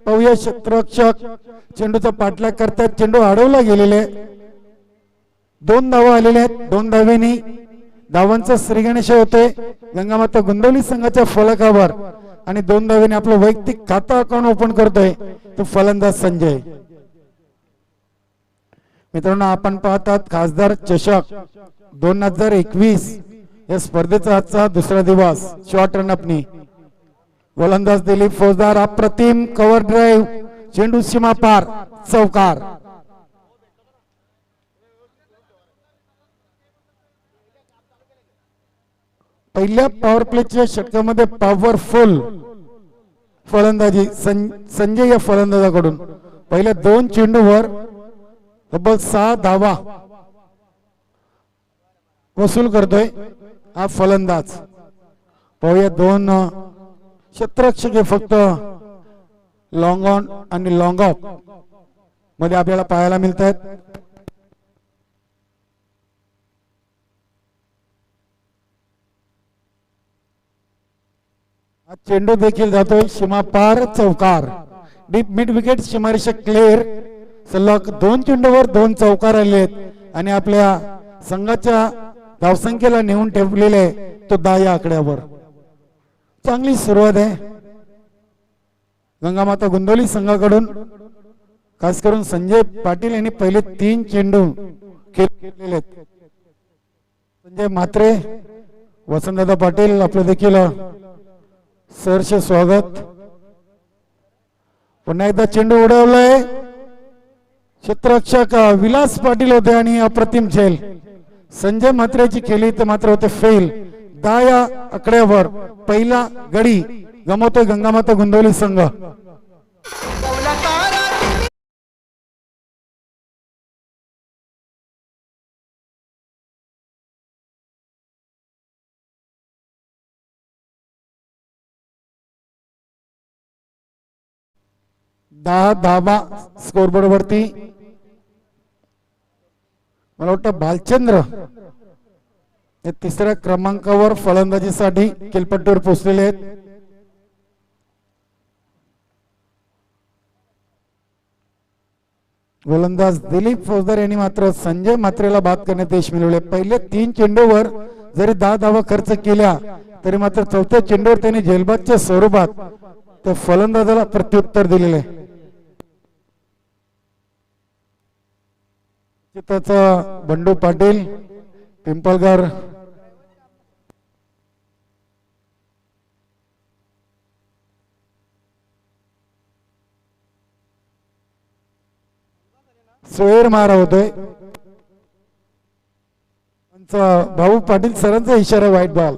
पाहूया क्षेत्ररक्षक चेंडूचा पाठलाग करतात, चेंडू अडवला गेलेले, 2 धावा आलेल्या आहेत, 2 धावेनी धावांचा श्रीगणेश होतोय गंगामाता गोंदिवली संघाच्या फलकावर आणि 2 धावेने आपलं वैयक्तिक खाता अकाउंट ओपन करतोय तो फलंदाज संजय. मित्रांनो, आपण पाहतात खासदार चषक 2021 या स्पर्धेचा आजचा दुसरा दिवस. शॉर्ट रनअपनी गोलंदाज दिलीप फौजदार, अप्रतिम कव्हर ड्राईव्ह, चेंडू सीमा पार, चौकार. पहिल्या पॉवर प्लेच्या षटकामध्ये पॉवरफुल फलंदाजी संजय या फलंदाजाकडून पहिल्या 2 चेंडूवर तब्बल 6 धावा वसूल करतोय हा फलंदाज. पाहूया 2 क्षेत्ररक्षक फक्त लॉंग ऑन आणि लॉंग ऑफ मध्ये आपल्याला पाहायला मिळत आहेत. हा चेंडू देखील जातोय सीमा पार, चौकार. डीप मिड विकेट सीमारेषा क्लिअर. सलग 2 चेंडूवर 2 चौकार आले आहेत आणि आपल्या संघाच्या धावसंख्येला नेऊन ठेवलेले तो 10 या आकड्यावर. चांगली सुरुवात आहे गंगामाता गोंदिवली संघाकडून. खास करून संजय पाटील यांनी पहिले 3 चेंडू खेळलेले आहेत. संजय म्हात्रे, वसंतदादा पाटील आपलं देखील सहर्ष स्वागत. पुन्हा एकदा चेंडू उडवलाय, क्षेत्ररक्षक विलास पाटील होते आणि अप्रतिम झेल. संजय म्हात्रेची खेळी तर मात्र होते फेल. 10 या आकड्यावर पहिला गडी गमवतोय गंगामाता गोंदिवली संघ. दहा धावा स्कोरबोर्ड वरती. मला वाटतं भालचंद्र हे 3ऱ्या क्रमांकावर फलंदाजीसाठी खेळपट्टीवर पोहोचलेले आहेत. गोलंदाज दिलीप फौजदार यांनी मात्र संजय म्हात्रेला बाद करण्यात यश मिळवले. पहिले 3 चेंडूवर जरी 10 धावा खर्च केल्या तरी मात्र 4थ्या चेंडूवर त्यांनी झेलबादच्या स्वरूपात त्या फलंदाजाला प्रत्युत्तर दिलेले. चित्ताचा बंडू पाटील पिंपळगार सोयर मारा होतोय. भाऊ पाटील सरांचा इशारा व्हाईट बॉल.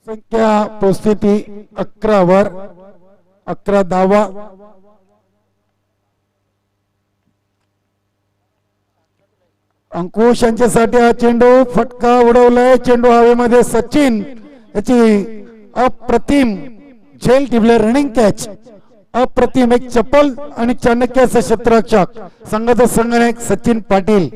संख्या पोस्थिती 11 वर 11 धावा. अंकुश यांच्यासाठी हा चेंडू फटका उडवलाय. चेंडू हवेमध्ये सचिन याची अप्रतिम झेल टिपले. रनिंग कॅच अप्रतिम. एक चप्पल आणि चाणक्याचा क्षेत्ररक्षक संघाचा संघनायक सचिन पाटील.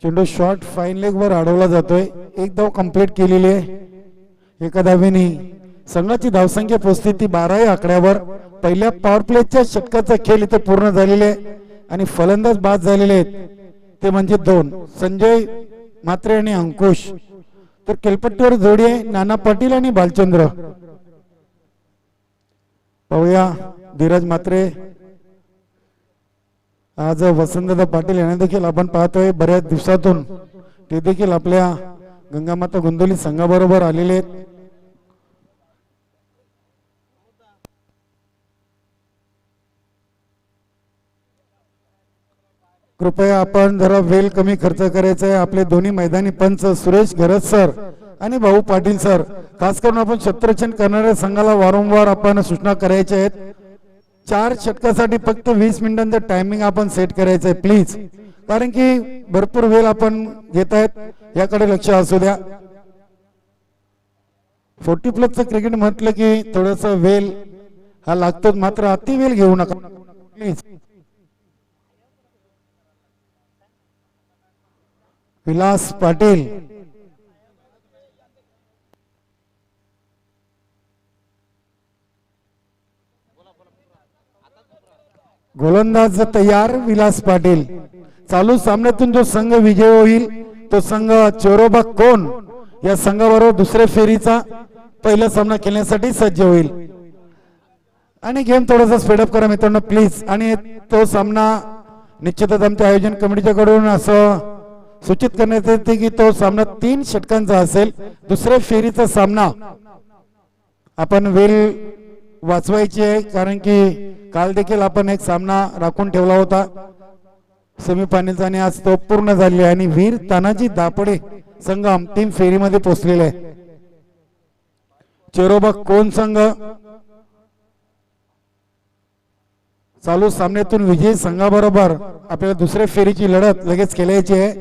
चेंडू शॉर्ट फाईन लेग वर अडवला जातोय. 1 धाव कंप्लीट केलेली आहे. एका धावेने संघाची धावसंख्या पोहोचती 12 या आकड्यावर. पहिल्या पॉवर प्लेच्या षटकाचा खेळ इथे पूर्ण झालेला आहे आणि फलंदाज बाद झालेले आहेत ते म्हणजे 2 संजय म्हात्रे आणि अंकुश. तर खेळपट्टीवर जोडी आहे नाना पाटील आणि भालचंद्र. पाहूया धीरज म्हात्रे आज वसंतदादा पाटील यांना देखील आपण पाहतोय बऱ्याच दिवसातून ते देखील आपल्या गंगामाता गोंदवली संघाबरोबर आलेले आहेत. कृपया आपण जरा वेळ कमी खर्च करायचा आहे. आपले दोन्ही मैदानी पंच सुरेश घरत सर आणि भाऊ पाटील सर, खास करून आपण क्षेत्ररक्षण करणाऱ्या संघाला वारंवार आपण सूचना करायच्या आहेत. 4 षटकासाठी फक्त 20 मिनिटांचं टायमिंग आपण सेट करायचं आहे प्लीज, कारण की भरपूर वेळ आपण घेत आहेत, याकडे लक्ष असू द्या. 40+ क्रिकेट म्हटलं की थोडासा वेळ हा लागतो, मात्र अति वेळ घेऊ नका प्लीज. विलास पाटील गोलंदाज तयार. विलास पाटील चालू सामन्यातून जो संघ विजय होईल तो संघ चोरोबा कोण या संघाबरोबर दुसऱ्या फेरीचा पहिला सामना खेळण्यासाठी सज्ज होईल. आणि गेम थोडासा स्पीडअप करा मित्रांनो प्लीज. आणि तो सामना निश्चितच आमच्या आयोजन कमिटीच्या कडून असं सूचित करण्यात येते की तो सामना 3 षटकांचा असेल. दुसऱ्या फेरीचा सामना आपण वेळ वाचवायची आहे, कारण की काल देखील आपण एक सामना राखून ठेवला होता सेमीफायनलचा आणि आज तो पूर्ण झालेला आहे. आणि वीर तानाजी दापडे संघ अंतिम फेरीमध्ये पोहोचलेला आहे. चेरोबा कोण संघ चालू सामन्यातून विजयी संघाबरोबर आपल्याला दुसऱ्या फेरीची लढत लगेच खेळायची आहे.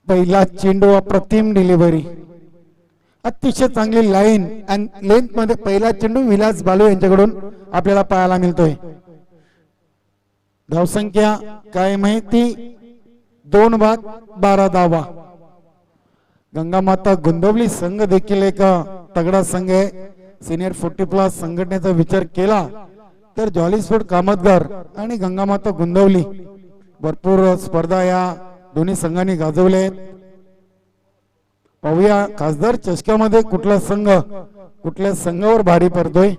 पहिला चेंडू, अप्रतिम डिलिव्हरी, अतिशय चांगली लाईन आणि लेंथ मध्ये पहिला चेंडू विलास बालू यांच्याकडून आपल्याला पाहायला मिळतोय. धावसंख्या काय माहिती 2 बाद 12 धावा. गंगामाता गोंदवली संघ देखील एक तगडा संघ आहे. सिनियर 40+ संघटनेचा विचार केला तर जॉलीस्फोर्ड कामतगार आणि गंगामाता गोंदवली भरपूर स्पर्धा या दोन्ही संघांनी गाजवल्या आहेत. पाहूया खासदार चषकामध्ये कुठला संघ कुठल्या संघावर भारी पडतोय.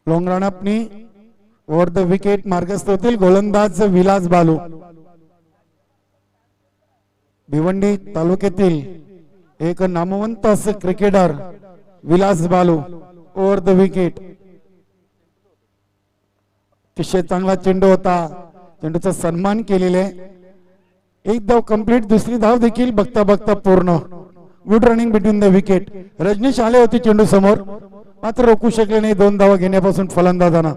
लॉंग रन अपनी ओव्हर द विकेट मार्गस्थ होतील गोलंदाज विलास बालू. भिवंडी तालुक्यातील एक नामवंत असे cricketer Vilas Balu over the wicket. अतिशय चांगला चेंडू होता, चेंडूचा सन्मान केलेला आहे. एक धाव कंप्लीट, दुसरी धाव देखील बघता बघता पूर्ण. Good running between the wicket. Rajnish आले होते चेंडू समोर, मात्र रोखू शकले नाही 2 धावा घेण्यापासून फलंदाजांना.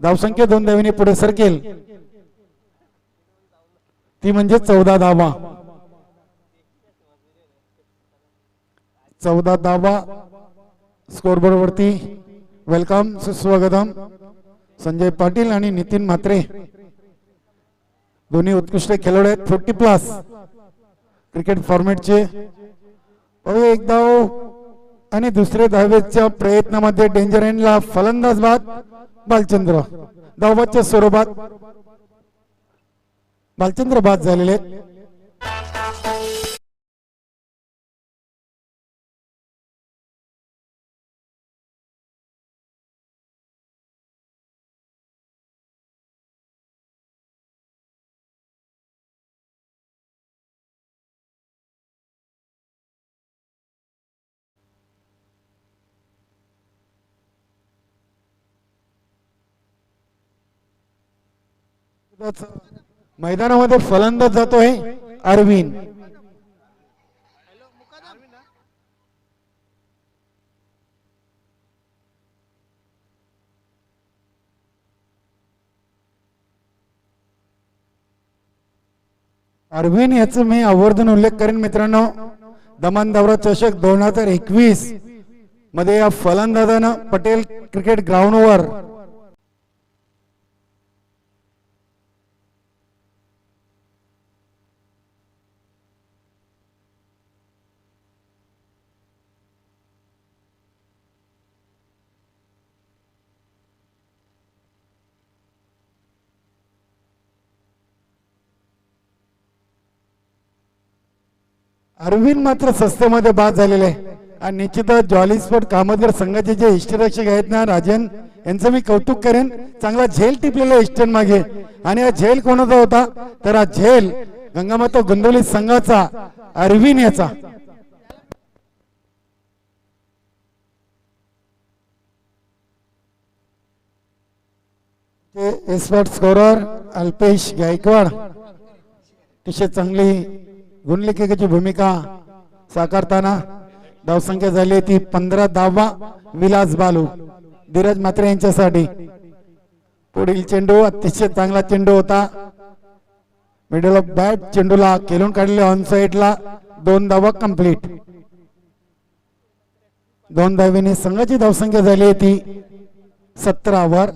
धावसंख्या 2 धावांनी पुढे सरकेल, ती म्हणजे 14 धावा. 14 धावा स्कोरबोर्ड वरती. वेलकम, सुस्वागतम संजय पाटील आणि नितीन म्हात्रे, दोन्ही उत्कृष्ट खेळाडू आहेत 40+ क्रिकेट फॉर्मॅटचे. एक धाव आणि दुसऱ्या धावेच्या प्रयत्नामध्ये डेंजर एंडला फलंदाज बाद बालचंद्र. धावबादच्या स्वरूपात बालचंद्र बाद झालेले. मैदानामध्ये फलंदाज जातोय अरविंद. अरविंद याचा मी आवर्जून उल्लेख करेन मित्रांनो. दमन दौरा चषक 2021 मध्ये या फलंदाजानं पटेल क्रिकेट ग्राउंडवर अरविंद मात्र सस्त्यामध्ये बाद झालेले आहे. आणि निश्चितच जॉली स्पोर्ट कामतगर संघाचे जे इष्टरक्षक आहेत ना राजन, यांचं मी कौतुक करेन. चांगला झेल टिपलेला इस्टर्न मागे, आणि हा झेल कोणाचा होता तर हा झेल गंगामाता गोंदवली संघाचा अरविंद याचा. एक्सपर्ट स्कोरर अल्पेश गायकवाड अतिशय चांगली गुणलेखकाची भूमिका साकारताना धावसंख्या झाली ती 15 धावा. विलास बालू धीरज मात्रे यांच्यासाठी. पुढील चेंडू अतिशय चांगला चेंडू होता. मिडल ऑफ बॅट चेंडूला खेळून काढले ऑन साइडला. 2 धावा कंप्लीट. 2 धावेने संघाची धावसंख्या झाली ती 17 वर.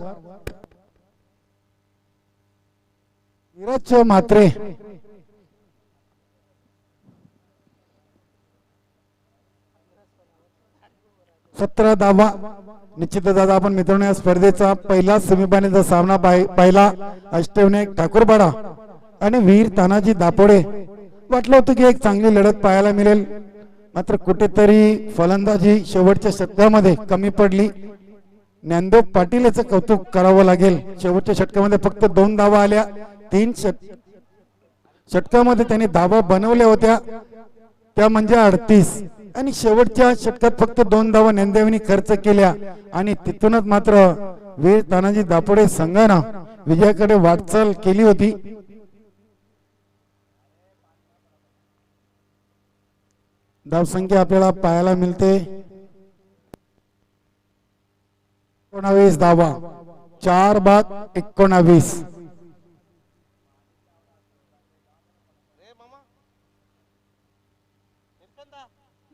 धीरज मात्रे 17 धावा. निश्चितच आता आपण मित्रांनो या स्पर्धेचा पहिला सेमीफायनलचा सामना पाहिला. अष्टविनायक ठाकूरपाडा आणि वीर तानाजी दापोडे. वाटलं होतं की एक चांगली लढत पाहायला मिळेल, मात्र कुठेतरी फलंदाजी शेवटच्या षटकामध्ये कमी पडली. ज्ञानदेव पाटील याचं कौतुक करावं लागेल. शेवटच्या षटकामध्ये फक्त 2 धावा आल्या. 3 षटकामध्ये त्यांनी धावा बनवल्या होत्या त्या म्हणजे 38, आणि शेवटच्या षटकात फक्त 2 धावा ज्ञानदेवनी खर्च केल्या, आणि तिथूनच मात्र वीर तानाजी दापोडे संघानं विजयाकडे वाटचाल केली होती. धावसंख्या आपल्याला पाहायला मिळते 19 धावा. 4 बाद 19.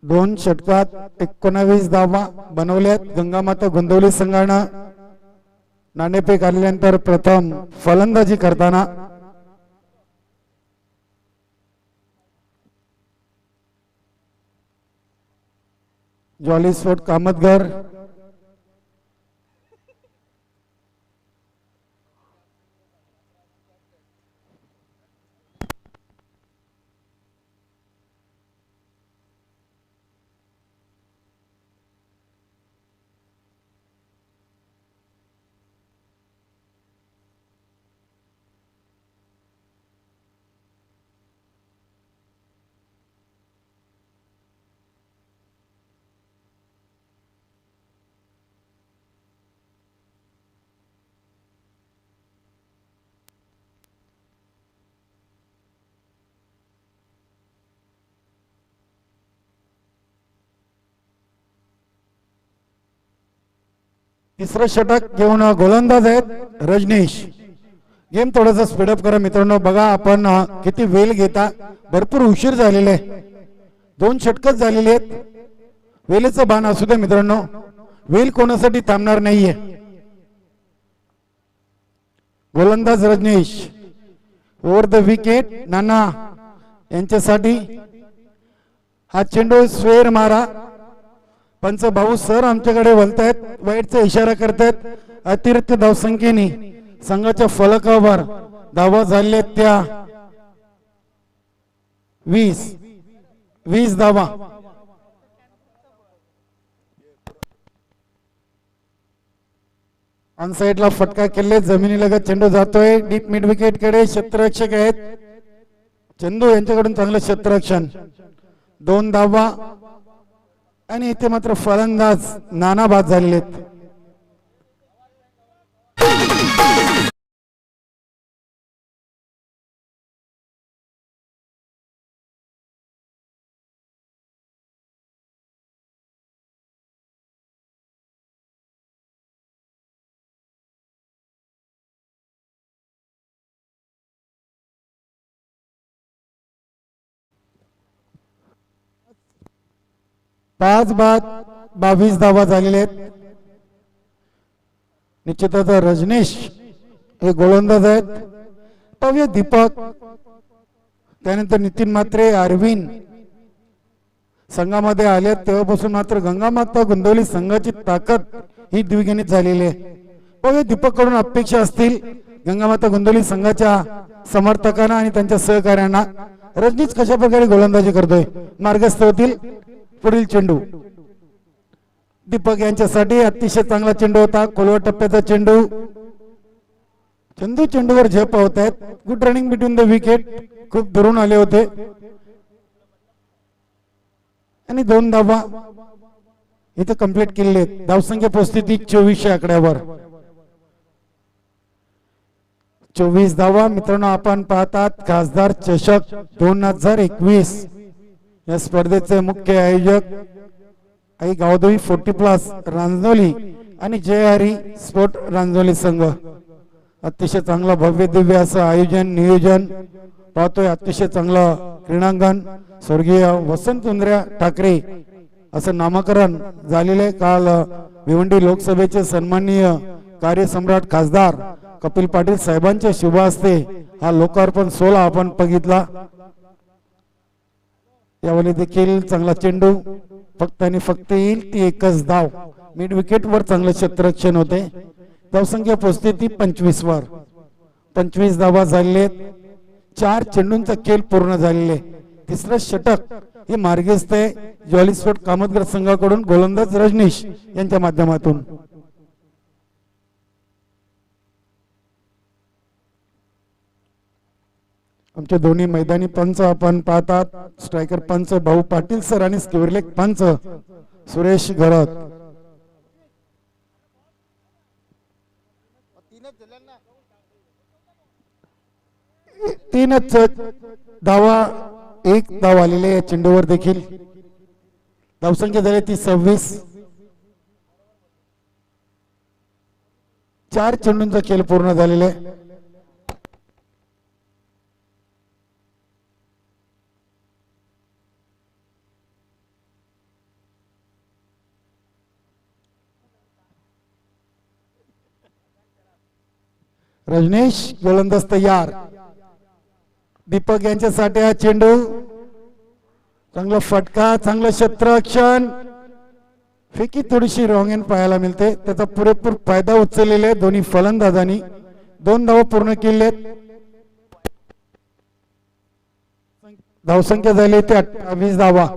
2 षटकात 19 धावा बनवल्यात गंगामाता गोंदवली संघानं. नाणेफेक आल्यानंतर प्रथम फलंदाजी करताना जॉली स्पोर्ट कामतगर तिसरं षटक घेऊन गोलंदाज आहेत रजनीश. गेम थोडासा स्पीडअप करा मित्रांनो. बघा आपण किती वेळ घेता, भरपूर उशीर झालेला आहे. 2 षटकच झालेले आहेत. वेळेचं बाण असू दे मित्रांनो, वेळ कोणासाठी थांबणार नाहीये. गोलंदाज रजनीश ओव्हर द विकेट नाना यांच्यासाठी. हा चेंडू स्वेर मारा. पंच भाऊ सर आमच्याकडे बोलतायत, वाईटचा इशारा करतायत. अतिरिक्त धावसंख्येने संघाच्या फलकावर धावा झाल्या त्या 20 धावा. ऑन साइडला फटका केले, जमिनीलगत चेंडू जातोय डीप मिड विकेट कडे. क्षेत्ररक्षक आहेत चंदू यांच्याकडून चांगलं क्षेत्ररक्षण. 2 धावा, आणि इथे मात्र फलंदाज नाना बाद झालेले आहेत. पाच बाद 22 धावा झालेले आहेत. निश्चितच रजनीश हे गोलंदाज आहेत. पव्य दीपक, त्यानंतर नितीन मात्रे, अरविंद संघामध्ये आले तेव्हापासून मात्र गंगामाता गोंदवली संघाची ताकद ही द्विगुणित झालेली आहे. पव्य दीपक कडून अपेक्षा असतील गंगामाता गोंदवली संघाच्या समर्थकांना आणि त्यांच्या सहकार्यांना. रजनीश कशा प्रकारे गोलंदाजी करतोय, मार्गस्थ होतील. पुढील चेंडू दीपक यांच्यासाठी अतिशय चांगला चेंडू होता. खोलवर टप्प्याचा चेंडू. चंदू चेंडूवर झेप होत आहेत. Good running between the wicket. खूप दुरून आले होते आणि 2 धावा इथे कंप्लीट केले. धावसंख्या पोहोचती 24 आकड्यावर. 24 धावा. मित्रांनो, आपण पाहतात खासदार चषक 2021 या स्पर्धेचे मुख्य आयोजक आई गावदेवी 40+ रांजणोली आणि जय हरी स्पोर्ट रांजणोली संघ. अतिशय चांगला भव्य दिव्य असं आयोजन नियोजन पाहतोय. अतिशय चांगलं क्रीडांगण. स्वर्गीय वसंत उंद्र्या ठाकरे असं नामकरण झालेले. काल भिवंडी लोकसभेचे सन्माननीय कार्यसम्राट खासदार कपिल पाटील साहेबांच्या शुभ हस्ते हा लोकार्पण सोहळा आपण बघितला. यावेळी देखील चांगला चेंडू. फक्त आणि फक्त येईल ती एकच धाव. मिड विकेट वर चांगलं क्षेत्ररक्षण होते. धावसंख्या पोहोचते ती 25 वर. 25 धावा झालेले. 4 चेंडूंचा खेळ पूर्ण झालेले. तिसरं षटक हे मार्गस्थ आहे ज्वाली स्पोर्ट कामतगर संघाकडून गोलंदाज रजनीश यांच्या माध्यमातून. आमचे दोन्ही मैदानी पंच आपण पाहतात. स्ट्रायकर पंच भाऊ पाटील सर आणि स्क्वेअरलेग पंच सुरेश घरत. तीनच धावा. 1 धाव आलेले या चेंडूवर देखील. धावसंख्या झाली ती 26. 4 चेंडूंचा खेळ पूर्ण झालेला आहे. रजनीश गोलंदाज तयार. दीपक यांच्यासाठी हा चेंडू. चांगला फटका. चांगलं क्षेत्ररक्षण. फेकी थोडीशी रॉंग एंड पाहायला मिळते. त्याचा पुरेपूर फायदा उचललेला आहे दोन्ही फलंदाजांनी. 2 धावा पूर्ण केलेत. धावसंख्या झाली ते 28 धावा.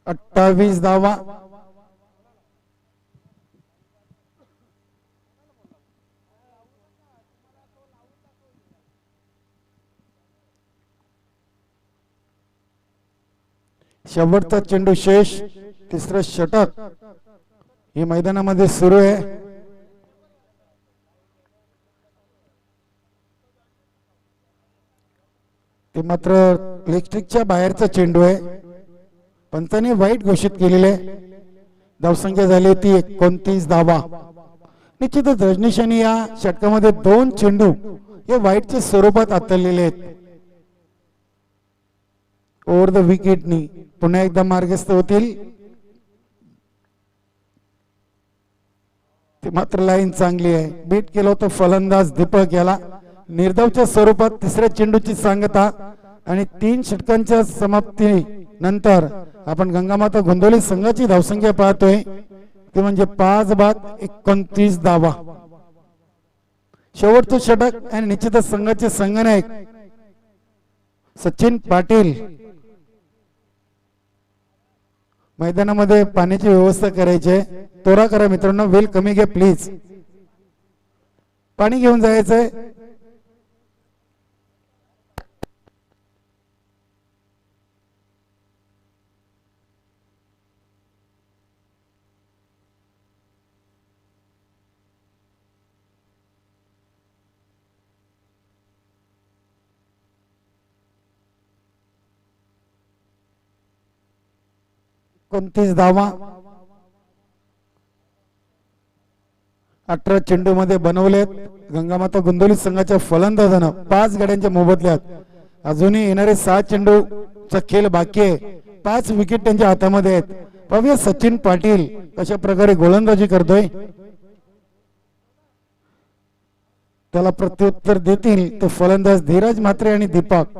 28 धावा. शेवटचा चेंडू शेष. तिसरं षटक हे मैदानामध्ये सुरू आहे. ते मात्र इलेक्ट्रिकच्या बाहेरचा चेंडू आहे. पंचाने वाईट घोषित केलेले. धावसंख्या झाली ती 29 धावा. निश्चितच रजनीश यांनी या षटकामध्ये 2 चेंडू हे वाईटच्या स्वरूपात हाताळलेले आहेत. ओव्हर द विकेटनी पुन्हा एकदा मार्गस्थ होतील. ते मात्र लाईन चांगली आहे. बीट केलं होतं फलंदाज दीपक याला. निर्धावच्या स्वरूपात तिसऱ्या चेंडूची सांगता आणि 3 षटकांच्या समाप्ती नंतर आपण गंगामाता गोंदवली संघाची धावसंख्या पाहतोय ते म्हणजे 5 बाद 29 धावा. शेवटचं षटक आणि निश्चितच संघाचे संघनायक सचिन पाटील मैदानामध्ये पाण्याची व्यवस्था करायची आहे. तोरा करा मित्रांनो. वेल कमी घ्या प्लीज. पाणी घेऊन जायचंय. कोणतीच धावा. 18 चेंडू मध्ये बनवलेत. गंगामाता गोंदवली संघाच्या फलंदाजानं 5 गड्यांच्या मोबदल्यात अजूनही येणारे 6 चेंडूचा खेळ बाकी आहे. 5 विकेट त्यांच्या हातामध्ये आहेत. पाहूया सचिन पाटील कशा प्रकारे गोलंदाजी करतोय. त्याला प्रत्युत्तर देतील तो फलंदाज धीरज म्हात्रे आणि दीपक.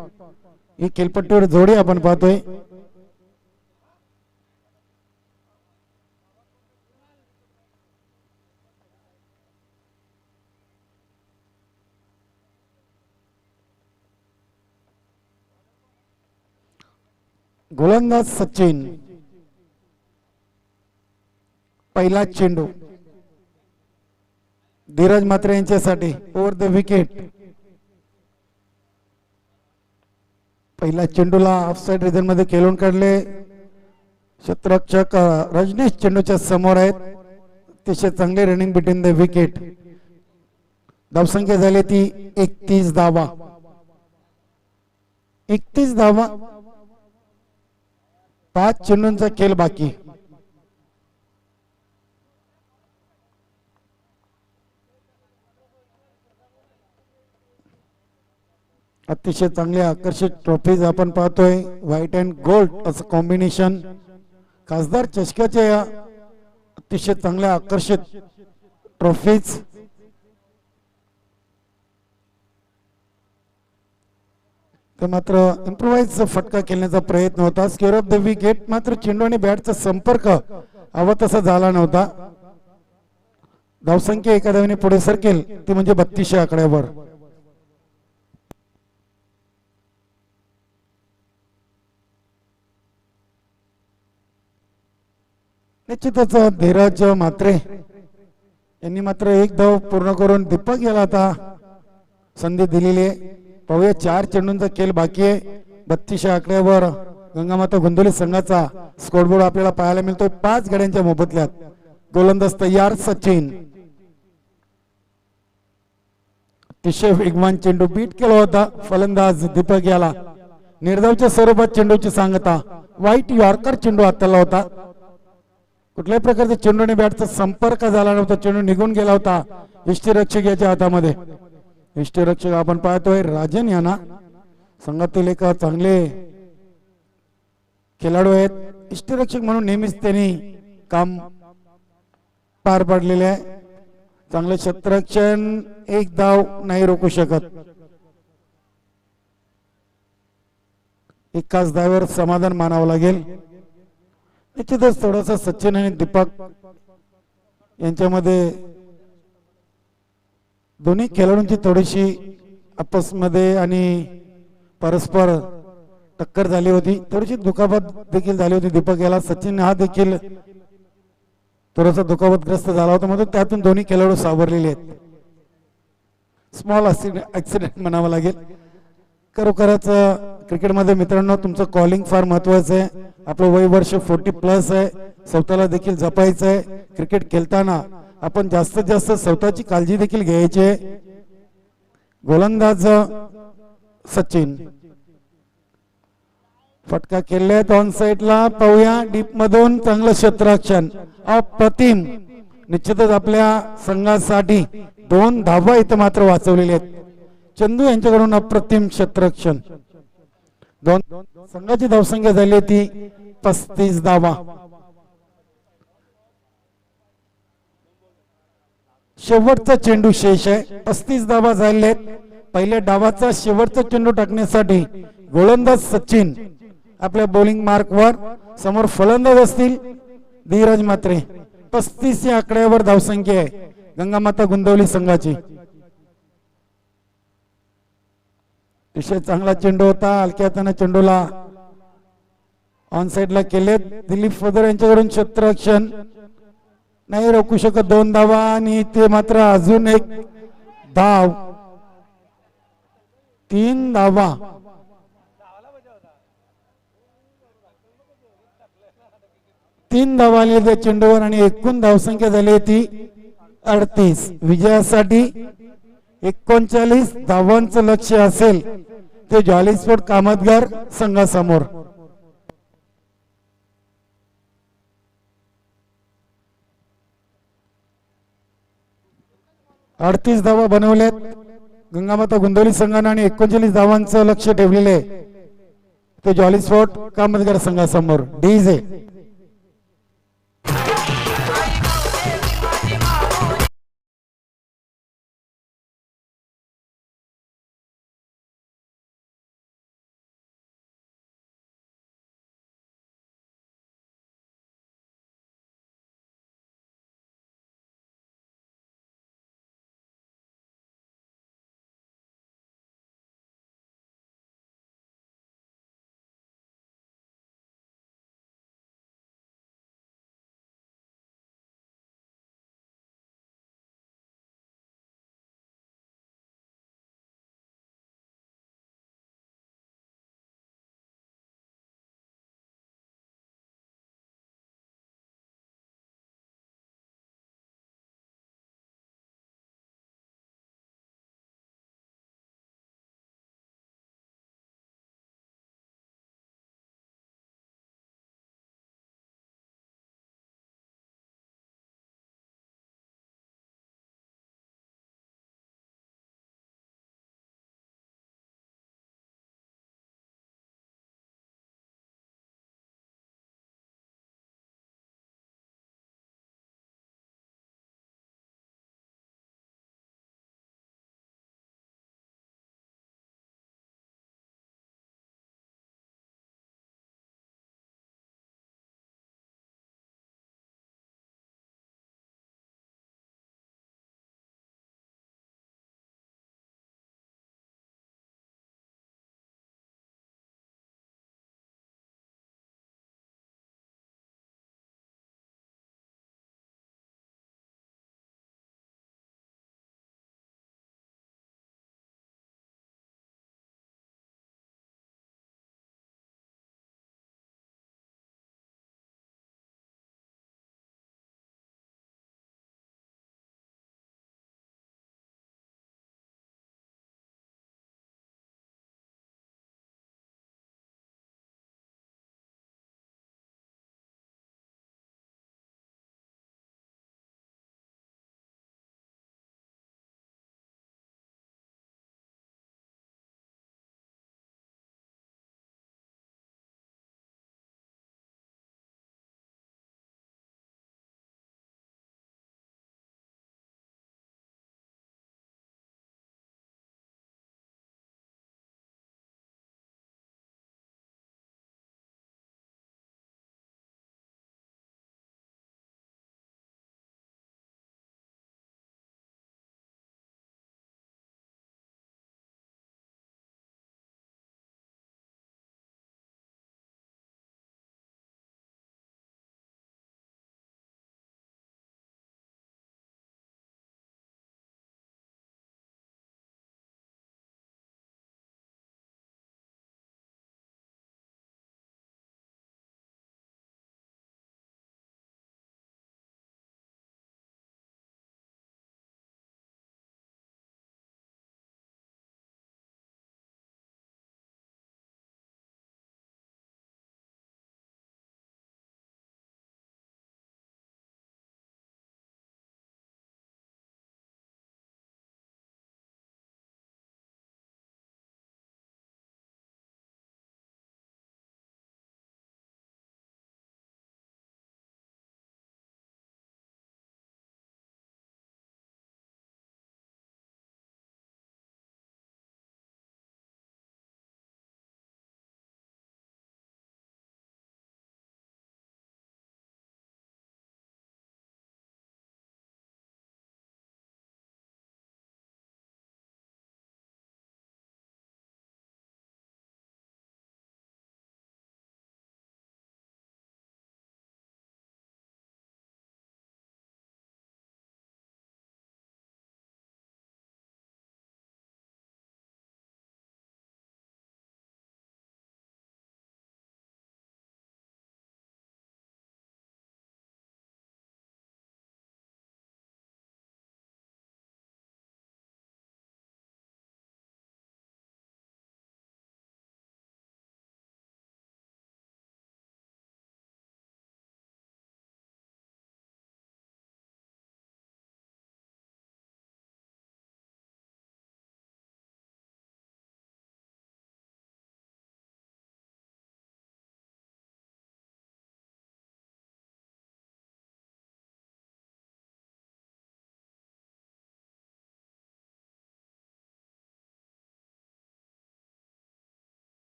ही खेळपट्टीवर जोडी आपण पाहतोय. गोलंदाज सचिन. पहिला चेंडू धीरज मात्रे यांच्यासाठी ओव्हर द विकेट. पहिल्या चेंडूला ऑफसाइड रिझन मध्ये खेळून काढले. क्षेत्ररक्षक रजनीश चेंडूच्या समोर आहेत. अतिशय चांगले रनिंग बिटवीन द विकेट. धावसंख्या झाली ती 31 धावा. 31 धावा. 5 चेंडूंचा खेळ बाकी. अतिशय चांगले आकर्षक ट्रॉफीज आपण पाहतोय. व्हाईट अँड गोल्ड असं कॉम्बिनेशन. खासदार चषकाच्या या अतिशय चांगल्या आकर्षक ट्रॉफीज. तर मात्र इम्प्रोवाइज फटका खेळण्याचा प्रयत्न होता. Square of the wicket. मात्र चेंडू आणि बॅटचा संपर्क हवा तसा झाला नव्हता. धावसंख्या एका धावेने पुढे सरकेल ती म्हणजे 32 आकड्यावर. निश्चितच धीरज मात्रे यांनी मात्र एक धाव पूर्ण करून दीपक याला आता संधी दिलेली आहे. पाहूया 4 चेंडूंचा खेळ बाकी आहे. 32 आकड्यावर गंगामाता गोंदवली संघाचा स्कोरबोर्ड आपल्याला पाहायला मिळतोय. 5 गड्यांच्या मोबदल्यात. गोलंदाज तयार सचिन. अतिशय वेगवान चेंडू बीट केला होता. फलंदाज दीपक याला निर्धावच्या स्वरूपात चेंडूची सांगता. व्हाईट यॉर्कर चेंडू हाताला होता. कुठल्याही प्रकारचा चेंडू आणि बॅटचा संपर्क झाला नव्हता. चेंडू निघून गेला होता यष्टीरक्षक याच्या हातामध्ये. यष्टीरक्षक आपण पाहतोय राजन यांना. संघातील एक चांगले खेळाडू आहेत. यष्टीरक्षक म्हणून नेहमीच त्यांनी काम पार पाडलेले आहे. चांगले क्षेत्ररक्षण. एक धाव नाही रोखू शकत. एकाच धावेवर समाधान मानावं लागेल. निश्चितच थोडासा सचिन आणि दीपक यांच्यामध्ये दोन्ही खेळाडूंची थोडीशी आपसमध्ये आणि परस्पर टक्कर झाली होती. थोडीशी दुखापत देखील झाली होती दीपक याला. सचिन हा देखील थोडासा दुखापतग्रस्त झाला होता. म्हणून त्यातून दोन्ही खेळाडू सावरलेले आहेत. स्मॉल ऍक्सिडेंट म्हणावं लागेल. खरोखरच क्रिकेटमध्ये मित्रांनो तुमचं कॉलिंग फार महत्वाचं आहे. आपलं वय वर्ष 40+ आहे. स्वतःला देखील जपायचं आहे. क्रिकेट खेळताना आपण जास्तीत जास्त स्वतःची काळजी देखील घ्यायची आहे. गोलंदाज सचिन फटका खेळलेत ऑन साइडला. पाहूया डीप मधून चांगलं क्षेत्ररक्षण. अप्रतिम. निश्चितच आपल्या संघासाठी 2 धावा इथं मात्र वाचवलेले आहेत. चंदू यांच्याकडून अप्रतिम क्षेत्ररक्षण. संघाची धावसंख्या झाली ती 35 धावा. शेवटचा चेंडू शेष आहे. 35 धावा झालेत. पहिल्या डावाचा शेवटचा चेंडू टाकण्यासाठी गोलंदाज सचिन आपल्या बॉलिंग मार्कवर. समोर फलंदाज असतील धीरज मात्रे. 35 या आकड्यावर धावसंख्या आहे गंगामाता गोंदवली संघाची. अतिशय चांगला चेंडू होता. हलक्या हाताने चेंडूला ऑन साइडला केले. दिलीप फदर यांच्याकडून क्षेत्ररक्षण नाही रोखू शकत. 2 धावा आणि ते मात्र अजून एक धाव. 3 धावा. तीन धावा आली त्या चेंडूवर आणि एकूण धावसंख्या झाली ती 38. विजयासाठी 39 धावांचं लक्ष्य असेल ते जॉलीस्पोर्ट कामतगार संघासमोर. अडतीस धावा बनवल्यात गंगामाता गोंदवली संघाने आणि 39 धावांचं लक्ष्य ठेवलेले आहे ते जॉलीस्पोर्ट कामतगार संघासमोर. डीजे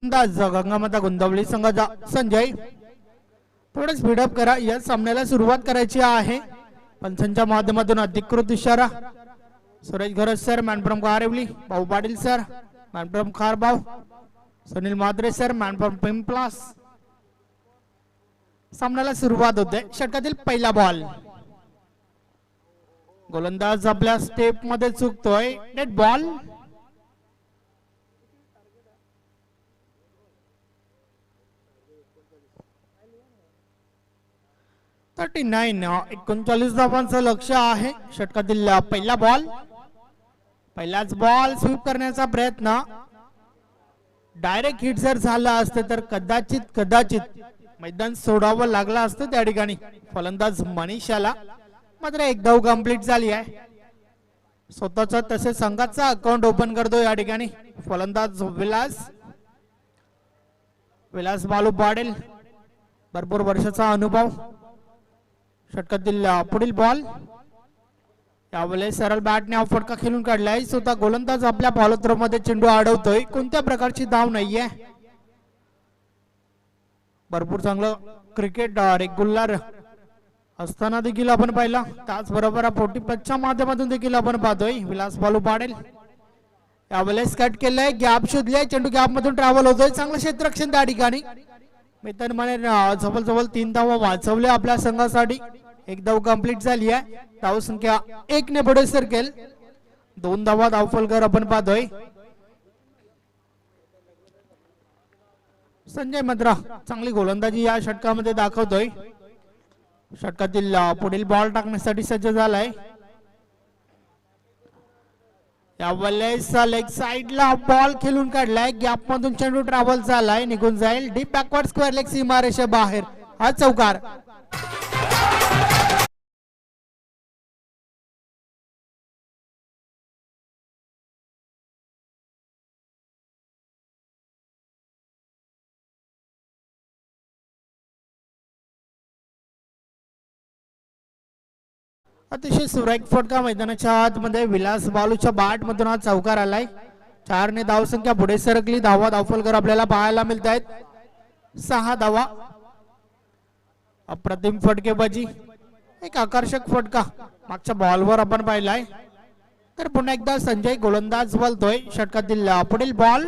अंदाज गंगामाता गोंदवली संघाचा संजय थोडं स्पीडअप करा. या सामन्याला सुरुवात करायची आहे. पंचांच्या माध्यमातून अधिकृत इशारा. सुरेश घरज sir, man from Karivali. Bhau Patil sir, man from Kharbav. Sunil Matre sir, man from Pimplas. सामन्याला सुरुवात होते. षटकातील पहिला बॉल. गोलंदाज आपल्या स्टेप मध्ये चुकतोय. Net ball. थर्टी 39 धावांचं लक्ष आहे. षटकातील पहिला बॉल. पहिलाच बॉल स्वीप करण्याचा प्रयत्न. डायरेक्ट हिट जर झाला असतं तर कदाचित मैदान सोडावं लागलं असतं त्या ठिकाणी फलंदाज मनीषाला. मात्र एक धाव कंप्लीट झाली आहे. स्वतःचा तसेच संघाचा अकाउंट ओपन करतो या ठिकाणी फलंदाज विलास बालू पाटील. भरपूर वर्षाचा अनुभव. षटकातील पुढील बॉल. यावेळेस सरळ बॅटने फटका खेळून काढलाय. स्वतः गोलंदाज आपल्या फॉलोथ्रो मध्ये चेंडू अडवतोय. कोणत्या प्रकारची धाव नाहीये. भरपूर चांगलं क्रिकेट रेग्युलर असताना देखील आपण पाहिला. त्याचबरोबर 45च्या माध्यमातून देखील आपण पाहतोय. विलास बालू पाटील यावेळेस कट केलंय. गॅप शोधले. चेंडू गॅप मधून ट्रॅव्हल होतोय. चांगलं क्षेत्ररक्षण त्या ठिकाणी. मित्रांनो जवळ 3 धावा वाचवल्या आपल्या संघासाठी. एक धाव कंप्लीट झाली आहे. धाव संख्या 1 ने पुढे सरकेल. 2 धावा धावफलकर आपण पाहतोय. संजय मात्र चांगली गोलंदाजी या षटकामध्ये दाखवतोय. षटकातील पुढील बॉल टाकण्यासाठी सज्ज झालाय. यावेळेस लेग साइडला बॉल खेळून काढलाय. गॅप मधून चेंडू ट्रॅव्हल झालाय. निघून जाईल. डीप बॅकवर्ड स्क्वेअर लेग सीमारेषे बाहेर. हा चौकार. अतिशय सुरेख फटका. मैदानाच्या आतमध्ये विलास बालूच्या बॅट मधून हा चौकार आलाय. 4 ने धावसंख्या पुढे सरकली. धावा धावफलकर आपल्याला पाहायला मिळत आहेत. 6 धावा. अप्रतिम फटकेबाजी. एक आकर्षक फटका मागच्या बॉलवर आपण पाहिलाय. तर पुन्हा एकदा संजय गोलंदाज बोलतोय. षटकातील पुढील बॉल.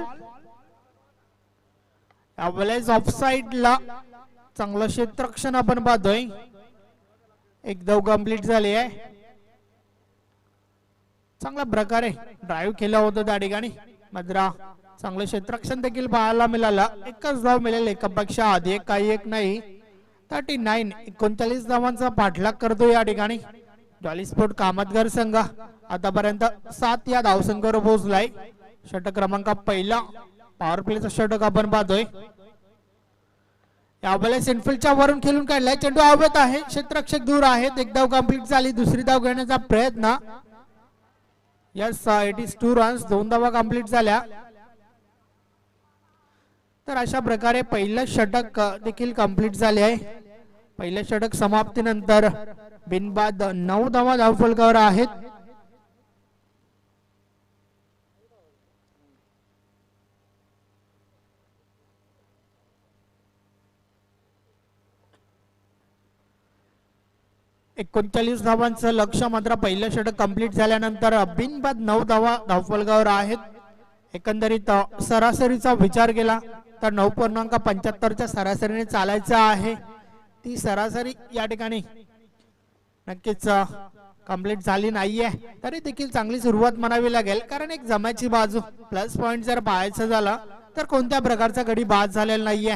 यावेळेस ऑफसाइडला चांगलं क्षेत्ररक्षण आपण पाहतोय. एक धाव कंप्लीट झाली आहे. चांगल्या प्रकारे ड्राईव्ह केला होता त्या ठिकाणी. मात्र चांगलं क्षेत्ररक्षण देखील पाहायला मिळालं. एकच धाव मिळेल एकापेक्षा अधिक काही एक नाही. 39 धावांचा पाठलाग करतो या ठिकाणी जॉली स्पोर्ट कामतगर संघ. आतापर्यंत 7 या धावसंख्येवर पोहोचलाय. षटक क्रमांक पहिला पॉवर प्लेचा षटक आपण पाहतोय. यावेळेस इनफिल्डच्या वरून खेळून काढलाय. चेंडू हवेत आहे. क्षेत्ररक्षक दूर आहेत. एक धाव कंप्लीट झाली. दुसरी धाव घेण्याचा प्रयत्न. Yes, it is 2 runs. 2 धावा कंप्लीट झाल्या. तर अशा प्रकारे पहिलं षटक देखील कंप्लीट झाले आहे. पहिलं षटक समाप्तीनंतर बिनबाद 9 धावा धावफलकावर आहेत. एकोणचाळीस धावांचं लक्ष. मात्र पहिलं षटक कंप्लीट झाल्यानंतर बिनबाद 9 धावा धावफलकावर आहेत. एकंदरीत सरासरीचा विचार केला तर 9.75च्या सरासरीने चालायचं आहे. ती सरासरी या ठिकाणी नक्कीच कंप्लीट झाली नाहीये. तरी देखील चांगली सुरुवात म्हणावी लागेल. कारण एक जमाची बाजू प्लस पॉइंट जर पाहायचं झालं तर कोणत्या प्रकारचा गडी बाद झालेला नाहीये.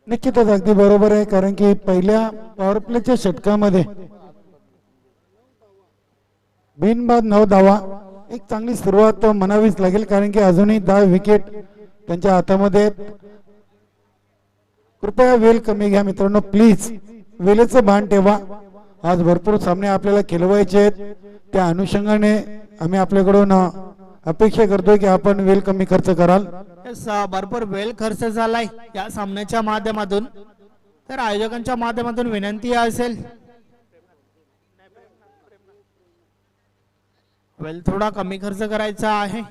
निश्चितच अगदी बरोबर आहे. कारण की पहिल्या पॉवर प्लेच्या षटकामध्ये बिनबाद 9 धावा. एक चांगली सुरुवात म्हणावीच लागेल. कारण की अजूनही 10 विकेट त्यांच्या हातामध्ये. कृपया वेळ कमी घ्या मित्रांनो, प्लीज. वेळेचं भान ठेवा. आज भरपूर सामने आपल्याला खेळवायचे आहेत. त्या अनुषंगाने आम्ही आपल्याकडून अपेक्षा करतोय की आपण वेळ कमी खर्च कराल. भरपूर वेळ खर्च झालाय या सामन्याच्या माध्यमातून. तर आयोजकांच्या माध्यमातून विनंती असेल वेळ थोडा कमी खर्च करायचा आहे.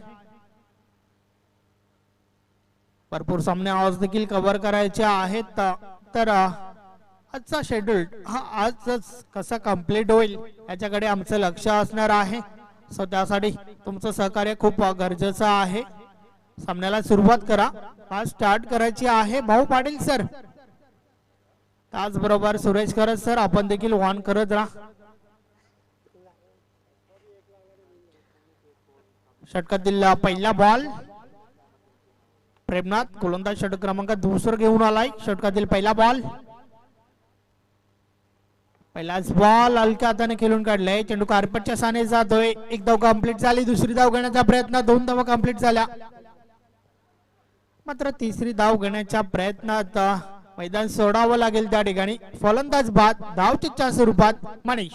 भरपूर सामने आज देखील कव्हर करायचे आहेत. तर आजचा शेड्यूल हा आजच कसा कंप्लीट होईल याच्याकडे आमचं लक्ष असणार आहे. सो त्यासाठी तुमचं सहकार्य खूप गरजेचं आहे. सामन्याला सुरुवात करा. आज स्टार्ट करायची आहे भाऊ पाटील सर, त्याचबरोबर सुरेश करत सर आपण देखील ऑन करत राहा. षटकातील पहिला बॉल प्रेमनाथ गोलंदाज षटक क्रमांक दुसरं घेऊन आलाय. षटकातील पहिला बॉल, पहिलाच बॉल हलक्या हाताने खेळून काढलाय. चेंडू कार्पेटच्या साने जातोय. एक धाव कंप्लीट झाली. दुसरी धाव घेण्याचा प्रयत्न, 2 धावा कंप्लीट झाल्या. मात्र तिसरी धाव घेण्याच्या प्रयत्नात मैदान सोडावं लागेल. त्या ठिकाणी फलंदाज बाद, धावचीच्या स्वरूपात मनीष.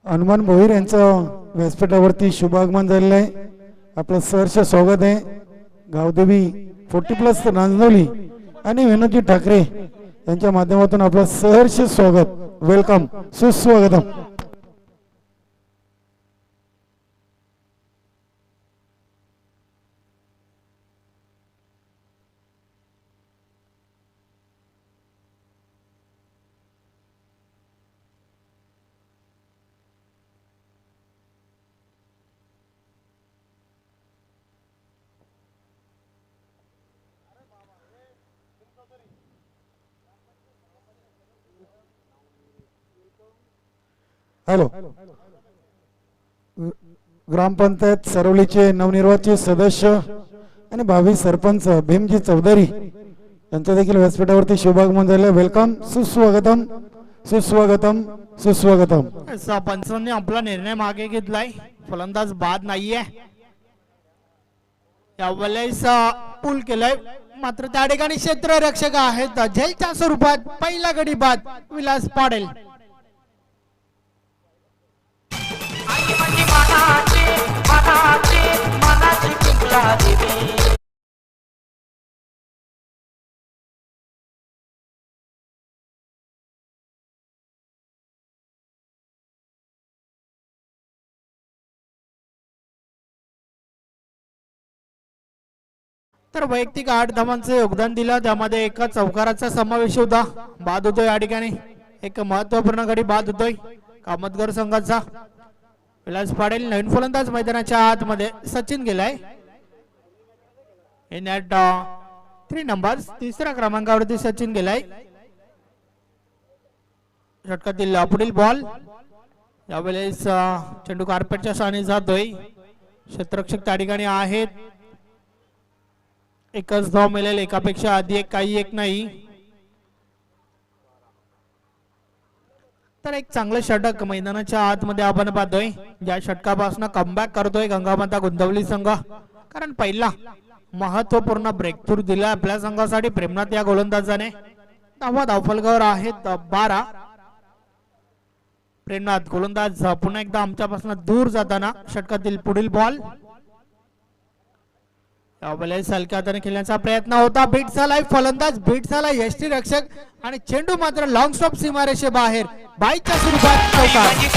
हनुमान भोईर यांचं व्यासपीठावरती शुभागमन झालेलं आहे. आपलं सहर्ष स्वागत आहे. गावदेवी 40+ नांदवली आणि विनोदजी ठाकरे यांच्या माध्यमातून आपलं सहर्ष स्वागत, वेलकम, सुस्वागतम. हॅलो, ग्रामपंचायत सरवलीचे नवनिर्वाचित सदस्य आणि भावी सरपंच भीमजी चौधरी यांचं देखील व्यासपीठावरती शुभागमन झाले. वेलकम, सुस्वागतम, सुस्वागतम, सुस्वागतम. पंचांनी आपला निर्णय मागे घेतलाय. फलंदाज बाद नाहीये. यावेळेस पूल केलाय. मात्र त्या ठिकाणी क्षेत्ररक्षक आहेत. झेलच्या स्वरूपात पहिला गडी बाद विलास पाटील. तर वैयक्तिक 8 धावांचं योगदान दिलं. त्यामध्ये एका चौकाराचा समावेश होता. बाद होतोय या ठिकाणी. एक महत्वपूर्ण गडी बाद होतोय कामतगर संघाचा. विलास पाटील नवीन फलंदाज मैदानाच्या आतमध्ये. सचिन गेलाय इन ॲट 3 नंबर्स. तिसऱ्या क्रमांकावरती सचिन गेलाय. षटकातील पुढील बॉल, यावेळेस चेंडू कार्पेटच्या साने जातोय. क्षेत्ररक्षक त्या ठिकाणी आहेत. एकच धाव मिळेल. एकापेक्षा आधी एक, काही एक नाही. तर एक चांगलं षटक मैदानाच्या आतमध्ये आपण पाहतोय. ज्या षटकापासून कमबॅक करतोय गंगामाता गोंदवली संघ. कारण पहिला महत्वपूर्ण ब्रेक थ्रू दिला आपल्या संघासाठी प्रेमनाथ या गोलंदाजाने. धावा धावफलकावर आहेत 12. प्रेमनाथ गोलंदाज पुन्हा एकदा आमच्यापासून दूर जाताना. षटकातील पुढील बॉल, यावेळेस हलक्या हाताने खेळण्याचा प्रयत्न होता. बीट झालाय. फलंदाज बीट झाला. यष्टी रक्षक आणि चेंडू मात्र लॉंग स्टॉप सीमारेषे बाहेर. बाईच्या स्वरूपात चौकार.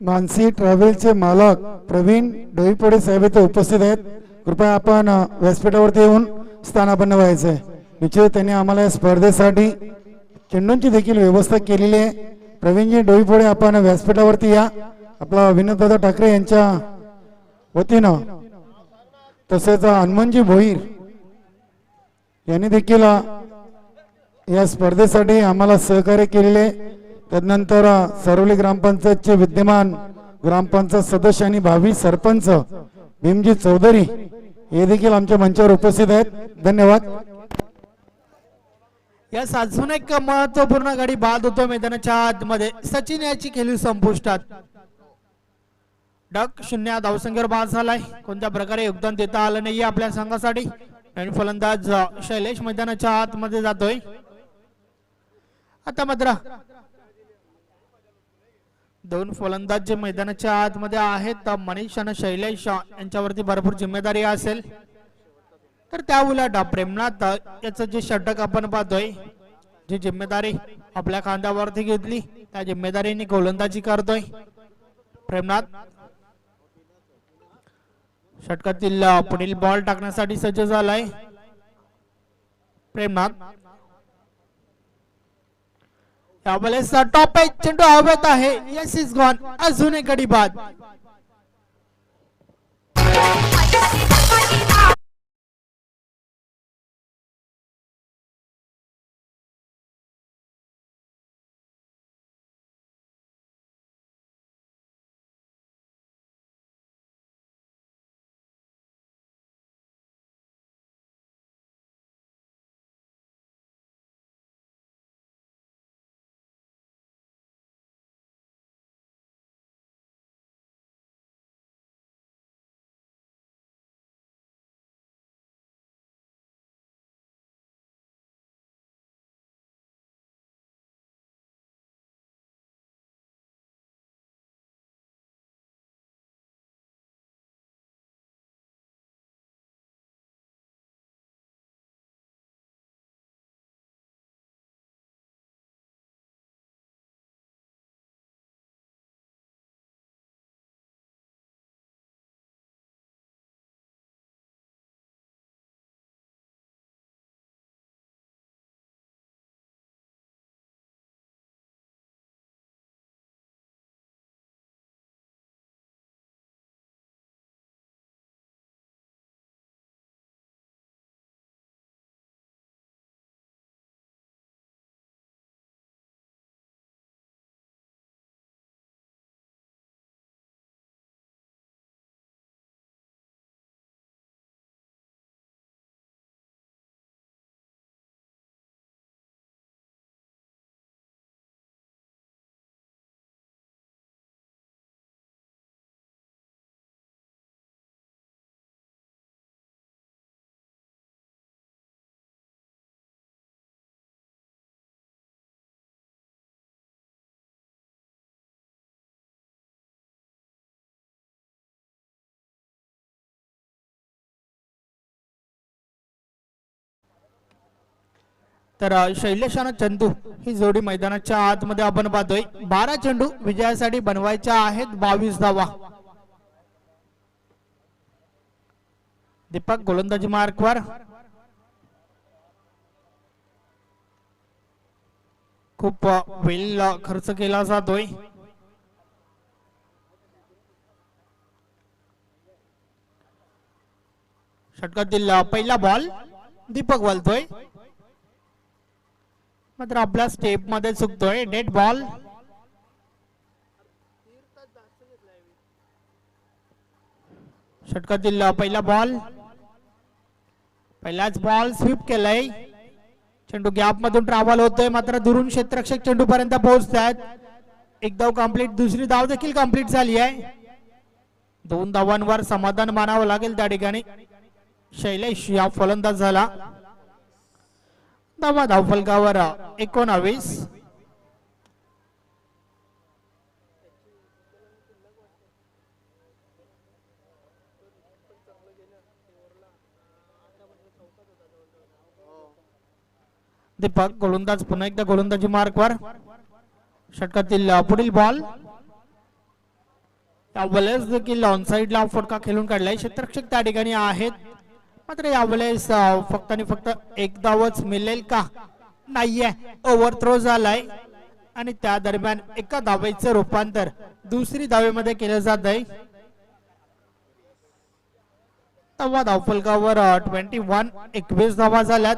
मानसी ट्रॅव्हलचे मालक प्रवीण डोईपोडे साहेब इथे उपस्थित आहेत. कृपया आपण व्यासपीठावरती येऊन स्थानापन्न व्हायचंय. निश्चित त्यांनी आम्हाला या स्पर्धेसाठी चेंडूंची देखील व्यवस्था केलेली आहे. प्रवीणजी डोईपोडे आपण व्यासपीठावरती या. आपला विनोददादा ठाकरे यांच्या वतीनं तसेच हनुमानजी भोईर यांनी देखील या स्पर्धेसाठी आम्हाला सहकार्य केलेले. त्यानंतर सरवली ग्रामपंचायतचे विद्यमान ग्रामपंचायत सदस्य आणि भावी सरपंच भीमजी चौधरी हे देखील आमच्या मंचावर उपस्थित आहेत. धन्यवाद. यास अजून एक महत्वपूर्ण गाडी बाद होतो मैदानाच्या आतमध्ये. सचिन याची खेळी संपुष्टात. डक 0 धावसंख्येवर बाद झालाय. कोणत्या प्रकारे योगदान देता आलं नाही आपल्या संघासाठी. आणि फलंदाज शैलेश मैदानाच्या आतमध्ये जातोय. आता मात्र दोन फलंदाज जे मैदानाच्या आतमध्ये आहेत मनीष आणि शैलेश यांच्यावरती भरपूर जिम्मेदारी असेल. तर त्या उलट प्रेमनाथ याचं जे षटक आपण पाहतोय, जी जिम्मेदारी आपल्या खांद्यावरती घेतली त्या जिम्मेदारीने गोलंदाजी करतोय प्रेमनाथ. षटकातील पुढील बॉल टाकण्यासाठी सज्ज झालाय प्रेमनाथ. यावेळेस टॉप एज चेंडू हवेत आहे. Yes is gone. अजून एक गडी बाद. तर शैलेश आणि चंदू ही जोडी मैदानाच्या आतमध्ये आपण पाहतोय. 12 चेंडू विजयासाठी बनवायच्या आहेत. 22 धावा. दीपक गोलंदाजी मार्कवर. खूप वेळ खर्च केला जातोय. षटकातील पहिला बॉल दीपक बोलतोय, मात्र आपल्या स्टेप मध्ये चुकतोय. Dead ball. षटकातील पहिला बॉल, पहिलाच बॉल स्वीप केलाय. चेंडू गॅप मधून ट्रॅव्हल होतोय, मात्र दुरून क्षेत्ररक्षक चेंडू पर्यंत पोहोचतात. एक धाव कंप्लीट, दुसरी धाव देखील कंप्लीट झाली आहे. 2 धावांवर समाधान मानावं लागेल त्या ठिकाणी. शैलेश या फलंदाज झाला. धावा धावफलकावर 19. दीपक गोलंदाज पुन्हा एकदा गोलंदाजी मार्कवर. षटकातील पुढील बॉल यावेळेस देखील ऑन साइडला फटका खेळून काढलाय. क्षेत्ररक्षक त्या ठिकाणी आहेत, मात्र यावेळेस फक्त आणि फक्त एक धावच मिळेल का नाहीये. ओव्हर थ्रो झालाय आणि त्या दरम्यान एका धावेचं रूपांतर दुसरी धावेमध्ये केलं जात आहे. 25व्या धावफलकावर 21 धावा झाल्यात.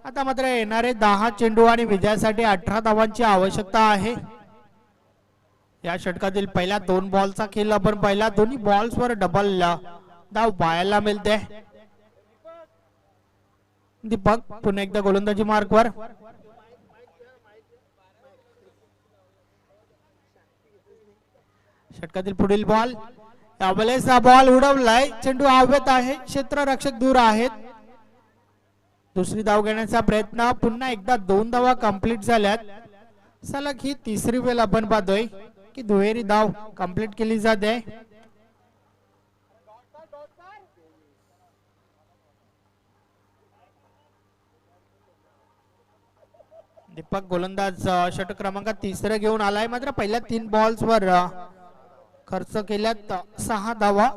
आता मात्र येणारे 10 चेंडू आणि विजयासाठी 18 धावांची आवश्यकता आहे. या षटकातील पहिल्या 2 बॉलचा खेळ आपण पहिल्या दोन्ही बॉल्सवर डबल धाव पाहायला मिळते. दीपक पुन्हा एकदा गोलंदाजी मार्कवर. षटकातील पुढील बॉल, यावेळेस हा बॉल उडवलाय, चेंडू हवेत आहे, क्षेत्ररक्षक दूर आहेत. दुसरी धाव घेण्याचा प्रयत्न, पुन्हा एकदा 2 धावा कंप्लीट झाल्यात. सलग ही तिसरी वेळ आपण पाहतोय की दुहेरी धाव कंप्लीट केली जाते. दीपक गोलंदाज षटक क्रमांक 3 घेऊन आलाय. मात्र पहिल्या 3 बॉल्स वर खर्च केल्यात 6 धावा.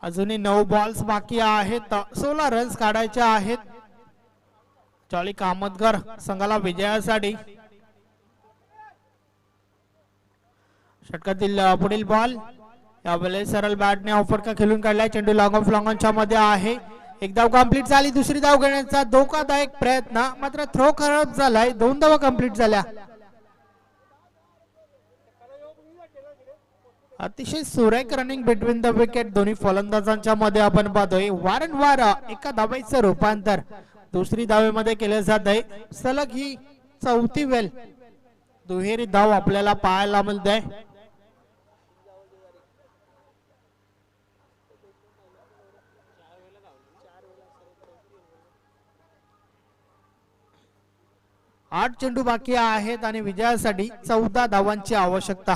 अजूनही 9 बॉल्स बाकी आहेत, 16 रन्स काढायचे आहेत. जॉली कामतकर संघाला विजयासाठी. षटकातील पुढील बॉल, यावेळेस सरळ बॅटने ऑफर खेळून काढलाय. चेंडू लॉंग ऑफ लॉंगॉनच्या मध्ये आहे. एक धाव कंप्लीट झाली. दुसरी धाव घेण्याचा धोकादायक प्रयत्न, मात्र थ्रो खराब झालाय. 2 धावा कंप्लीट झाल्या. अतिशय सुरेख रनिंग बिटवीन द विकेट दोन्ही फलंदाजांच्या मध्ये आपण पाहतोय. वारंवार एका धावेचं रूपांतर दुसरी धावेमध्ये केले जात आहे. सलग ही 4थी वेळ दुहेरी धाव आपल्याला पाहायला मिळते. आठ चेंडू बाकी आहेत आणि विजयासाठी 14 धावांची आवश्यकता.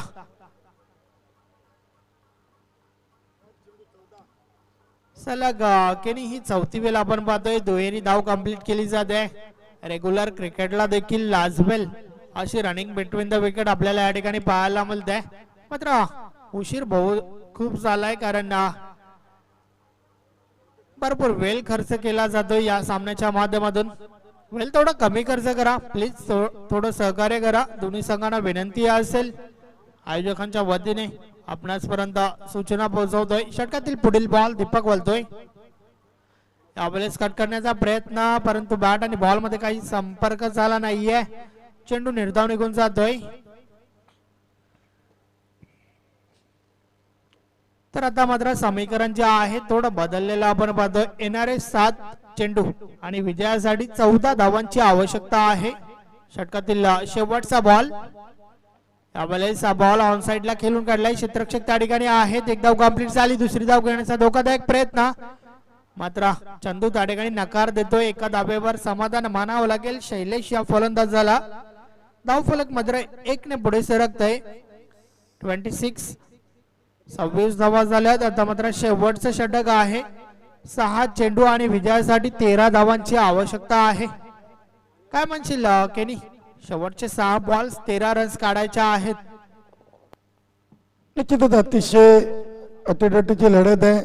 सलग केनी ही 4थी वेळ आपण पाहतोय दुहेरी धाव कंप्लीट केली जाते. रेग्युलर क्रिकेटला देखील लाजवेल अशी रनिंग बिटवीन द विकेट आपल्याला या ठिकाणी पाहायला मिळते. मात्र उशीर खूप झालाय, कारण भरपूर वेळ खर्च केला जातो या सामन्याच्या माध्यमातून. वेळ थोडा कमी खर्च करा प्लीज, थोडं सहकार्य करा. दोन्ही संघांना विनंती असेल. आयोजकांच्या वतीने आपणासपर्यंत सूचना पोहोचवतोय. षटकातील पुढील बॉल दीपक वळतोय. यावेळेस कट करण्याचा प्रयत्न, परंतु बॅट आणि बॉल मध्ये काही संपर्क झाला नाहीये. चेंडू निर्धाव निघून जातोय. तर आता मात्र समीकरण जे आहे थोडं बदललेलं आपण पाहतोय. येणारे 7 चेंडू आणि विजयासाठी 14 धावांची आवश्यकता आहे. षटकातील शेवटचा बॉल, यावेळेस हा बॉल ऑन साइडला खेळून काढलाय. क्षेत्ररक्षक त्या ठिकाणी आहेत. एक धाव कंप्लीट झाली. दुसरी धाव घेण्याचा धोकादायक प्रयत्न, मात्र चंदू त्या ठिकाणी नकार देतोय. एका धावेवर समाधान मानावं लागेल शैलेश या फलंदाजाला. धाव फलक मात्र 1 ने पुढे सरकतय. 26 धावा झाल्यात. आता मात्र शेवटचं षटक आहे. 6 चेंडू आणि विजयासाठी 13 धावांची आवश्यकता आहे. काय म्हणशील केनी? शेवटचे 6 बॉल्स 13 रन्स काढायच्या आहेत. निश्चितच अतिशय अटीतटीची लढत आहे.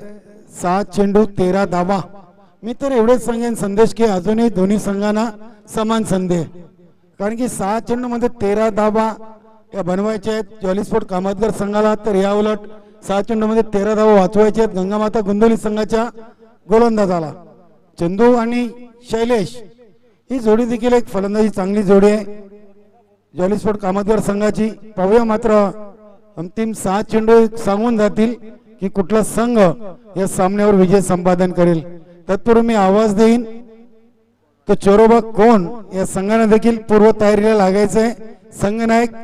6 चेंडू 13 धावा. मी तर एवढेच सांगेन संदेश की अजूनही दोन्ही संघांना समान संधी आहे, कारण की 6 चेंडू मध्ये 13 धावा या बनवायच्या आहेत जॉली स्पोर्ट कामतगर संघाला. तर या उलट 6 चेंडू मध्ये 13 धावा वाचवायचे आहेत गंगामाता गोंदवली संघाच्या गोलंदाजाला. चंदू आणि शैलेश ही जोडी देखील एक फलंदाजी चांगली जोडी आहे जॉली स्पोर्ट कामतगर संघाची. पाहूया मात्र अंतिम 6 चेंडू सांगून जातील की कुठला संघ या सामन्यावर विजय संपादन करेल. तत्पूर्वी मी आवाज देईन तो चोरोबा कोण या संघाने देखील पूर्व तयारीला लागायचंय. संघनायक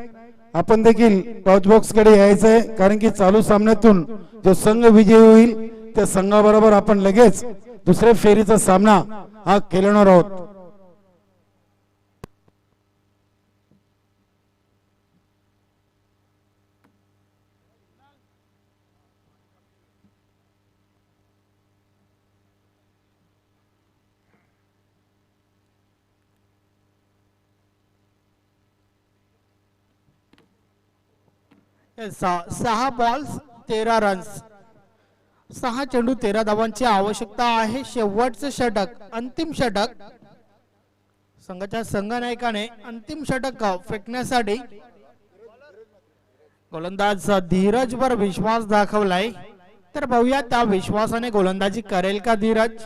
आपण देखील टॉच बॉक्स कडे यायचंय, कारण की चालू सामन्यातून जो संघ विजयी होईल त्या संघाबरोबर आपण लगेच दुसऱ्या फेरीचा सामना हा खेळणार आहोत. सहा बॉल्स 13 रन्स, 6 चेंडू 13 धावांची आवश्यकता आहे. शेवटचं षटक, अंतिम षटक. संघाच्या संघनायकाने अंतिम षटक फेकण्यासाठी गोलंदाज धीरजवर विश्वास दाखवलाय, तर पाहूया त्या विश्वासाने गोलंदाजी करेल का धीरज.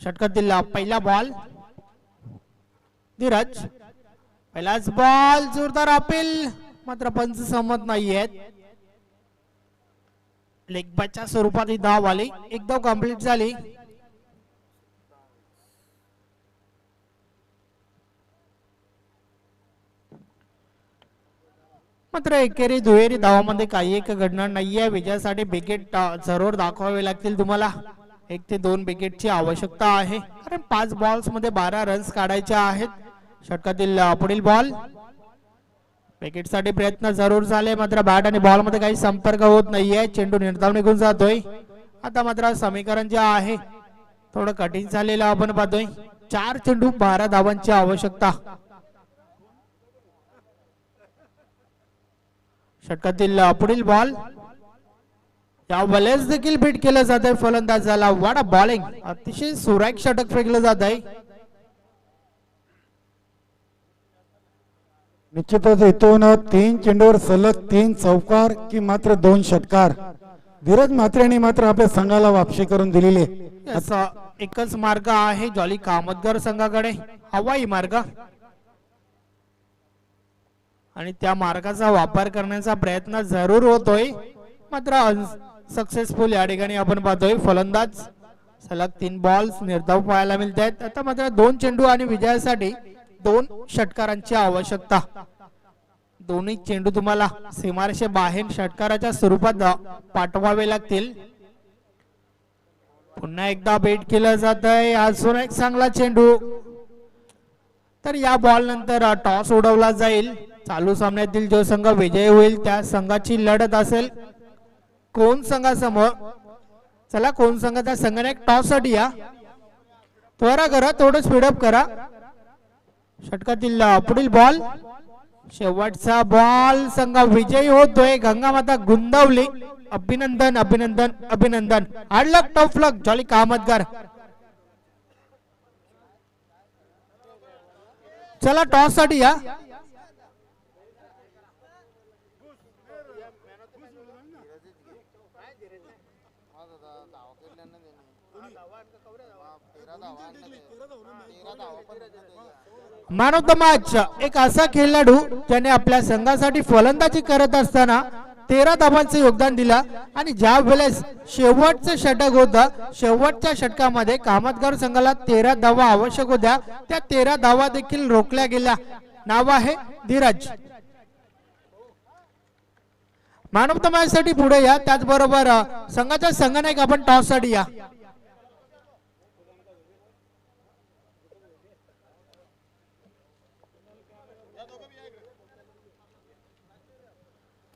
षटकातील पहिला बॉल. धीरज पहिलाच बॉल, जोरदार अपील, मात्र पंच सहमत नाहीयेत. लेग बायच्या स्वरूपात ही धाव आली, एक धाव कंप्लीट झाली. मात्र एकेरी दुहेरी धावामध्ये काही एक घडणार नाहीये. विजयासाठी विकेट जरूर दाखवावे लागतील तुम्हाला. 1 ते 2 विकेटची आवश्यकता आहे, कारण 5 बॉल्स मध्ये 12 रन्स काढायचे आहेत. षटकातील पुढील बॉल. विकेटसाठी प्रयत्न जरूर झाले, मात्र बॅट आणि बॉल मध्ये काही संपर्क होत नाहीये. चेंडू निर्धाव निघून जातोय. आता मात्र समीकरण जे आहे थोडं कठीण झालेलं आपण पाहतोय. 4 चेंडू 12 धावांची आवश्यकता. षटकातील पुढील बॉल. या वेळेस देखील बीट केलं जात आहे फलंदाजाला. व्हॉट अ बॉलिंग, अतिशय सुरेख षटक फेकलं जात आहे. निश्चितच इथून 3 चेंडूवर सलग 3 चौकार की मात्र 2 षटकार. धीरज म्हात्रेने मात्र आपल्या संघाला वापसी करून दिलेली. असा एकच मार्ग आहे जॉली कामतगर संघाकडे, हवाई मार्ग, आणि त्या मार्गाचा वापर करण्याचा प्रयत्न जरूर होतोय, मात्र सक्सेसफुल या ठिकाणी आपण पाहतोय. फलंदाज सलग 3 बॉल्स निर्धाव पाहायला मिळत आहेत. आता मात्र 2 चेंडू आणि विजयासाठी 2 षटकारांची आवश्यकता. दोन्ही चेंडू तुम्हाला सीमारेषे बाहेर षटकाराच्या स्वरूपात पाठवावे लागतील. पुन्हा एकदा बेट केलं जात आहे. अजून एक चांगला चेंडू. तर या बॉल नंतर टॉस उडवला जाईल. चालू सामन्यातील जो संघ विजयी होईल त्या संघाची लढत असेल कोण संघासमोर. चला कोण संघ त्या संघाने एक टॉस साठी या. त्वरा करा, थोडं स्पीडअप करा. षटकातील पुढील बॉल. शेवटचा बॉल. संघ विजयी होतोय. गंगामाता गुंदावली. अभिनंदन अभिनंदन अभिनंदन. हार्ड लक, टफ लक जॉली कामतगर. चला टॉस साठी या. मॅन ऑफ द मॅच एक असा खेळाडू ज्याने आपल्या संघासाठी फलंदाजी करत असताना 13 धावांचे योगदान दिला, आणि ज्या वेळेस शेवटचं षटक होतं, शेवटच्या षटकामध्ये कामतगर संघाला 13 धावा आवश्यक होत्या, त्या 13 धावा देखील रोखल्या गेल्या. नाव आहे Dheeraj. Man of the match साठी पुढे या. त्याचबरोबर संघाच्या संघनायक आपण टॉस साठी या.